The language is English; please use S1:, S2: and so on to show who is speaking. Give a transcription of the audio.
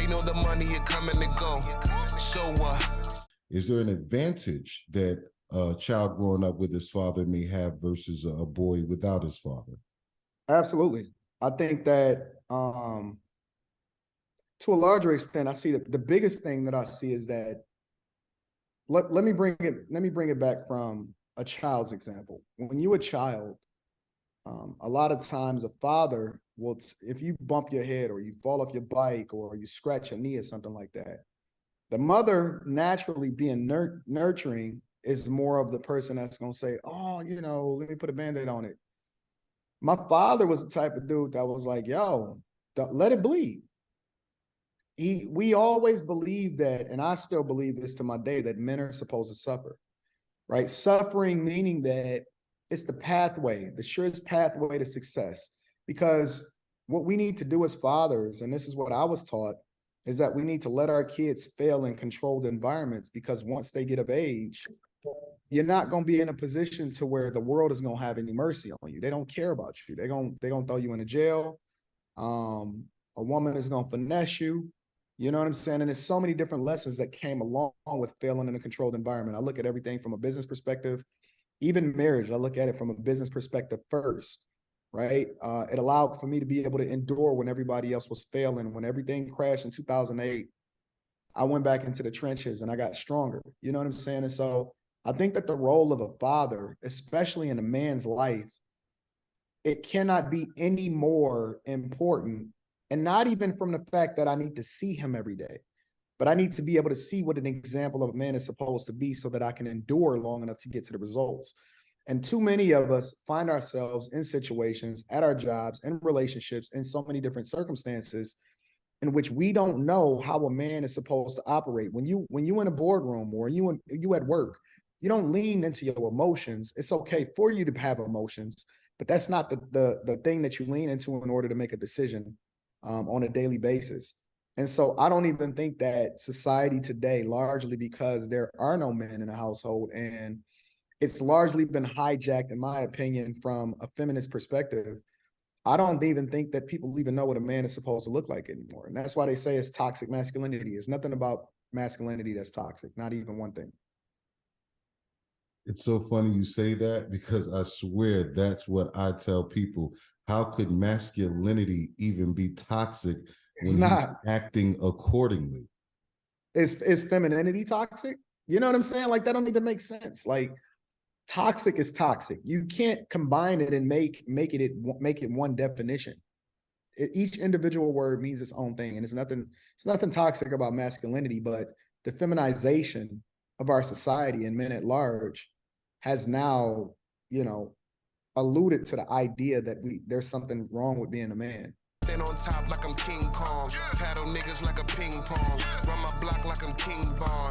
S1: They know the money is coming to go. So what?
S2: Is there an advantage that a child growing up with his father may have versus a boy without his father?
S3: Absolutely. I think that to a larger extent, I see the biggest thing that I see is that let me bring it back from a child's example. When you're a child, a lot of times a father will, if you bump your head or you fall off your bike or you scratch your knee or something like that, the mother naturally being nurturing is more of the person that's going to say, oh, let me put a Band-Aid on it. My father was the type of dude that was like, yo, let it bleed. We always believed that, and I still believe this to my day, that men are supposed to suffer, right? Suffering meaning that it's the pathway, the surest pathway to success. Because what we need to do as fathers, and this is what I was taught, is that we need to let our kids fail in controlled environments, because once they get of age, you're not going to be in a position to where the world is going to have any mercy on you. They don't care about you. They're going to throw you in a jail. A woman is going to finesse you. You know what I'm saying? And there's so many different lessons that came along with failing in a controlled environment. I look at everything from a business perspective, even marriage. I look at it from a business perspective first, right? It allowed for me to be able to endure when everybody else was failing. When everything crashed in 2008, I went back into the trenches and I got stronger. You know what I'm saying? And so I think that the role of a father, especially in a man's life, it cannot be any more important. And not even from the fact that I need to see him every day, but I need to be able to see what an example of a man is supposed to be so that I can endure long enough to get to the results. And too many of us find ourselves in situations at our jobs and relationships in so many different circumstances in which we don't know how a man is supposed to operate. When you in a boardroom or you at work, you don't lean into your emotions. It's okay for you to have emotions, but that's not the thing that you lean into in order to make a decision on a daily basis. And so I don't even think that society today, largely because there are no men in the household, and it's largely been hijacked, in my opinion, from a feminist perspective, I don't even think that people even know what a man is supposed to look like anymore. And that's why they say it's toxic masculinity. There's nothing about masculinity that's toxic, not even one thing.
S2: It's so funny you say that, because I swear that's what I tell people. How could masculinity even be toxic when he's acting accordingly?
S3: Is femininity toxic? You know what I'm saying? Like, that don't even make sense. Like, toxic is toxic. You can't combine it and make it one definition. Each individual word means its own thing, and it's nothing toxic about masculinity, but the feminization of our society and men at large has now, alluded to the idea that there's something wrong with being a man.
S1: Stand on top like I'm King Kong. Paddle niggas like a ping pong. Run my block like I'm King Von.